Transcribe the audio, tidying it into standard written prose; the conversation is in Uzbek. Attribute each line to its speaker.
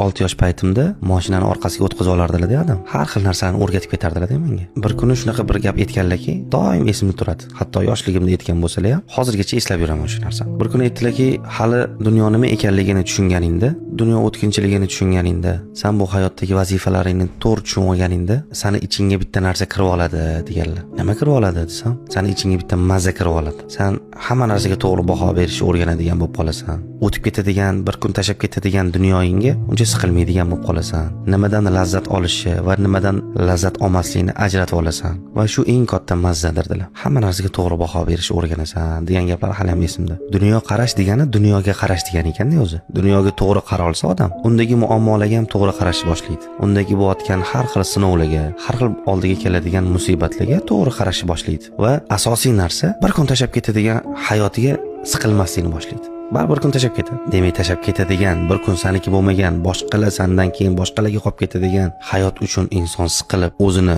Speaker 1: 6 yosh paytimda mashinani orqasiga o'tkazib olardilar-da adam. Har xil narsani o'rgatib ketardilar-da menga. Bir kuni shunaqa bir gap aytganlarki, doim esimda turadi. Hatto yoshligimda aytgan bo'lsalar ham, hozirgacha eslab yuraman shu narsani. Bir kuni aytdilarki, hali dunyo nima ekanligini tushunganingda, dunyo o'tkinchiligini tushunganingda, sen bu hayotdagi vazifalaringni to'g'ri tushunib olganingda, seni ichingga bitta narsa kirib oladi deganlar. Nima kirib oladi desam, seni ichingga bitta mazza kirib oladi. Sen hamma narsaga to'g'ri baho berishni o'rganadigan bo'lib qolasan. O'tib ketadigan, bir kun tashab ketadigan dunyoyingga uncha siqilmaydigan bo'lib qolasan. Nimadan lazzat olishi va nimadan lazzat olmasligini ajratib olasan. Va shu eng katta mazzadir dedilar. Hamma narsaga to'g'ri baho berishni o'rganasan degan gaplar hali ham esimda. Dunyo qarash degani dunyoga qarash degani ekan-da o'zi. Dunyoga to'g'ri qara olsa odam, undagi muammolarga ham to'g'ri qarashni boshlaydi. Undagi bo'layotgan har xil sinovlarga, har xil oldiga keladigan musibatlarga to'g'ri qarashni boshlaydi. Va asosiy narsa bir kun tashab ketadigan hayotiga siqilmaslikni boshlaydi. Bir kun tashab ketadi. Demak, tashab ketadigan, bir kun saniki bo'lmagan, boshqalar sandan keyin boshqalarga qolib ketadigan hayot uchun inson siqilib o'zini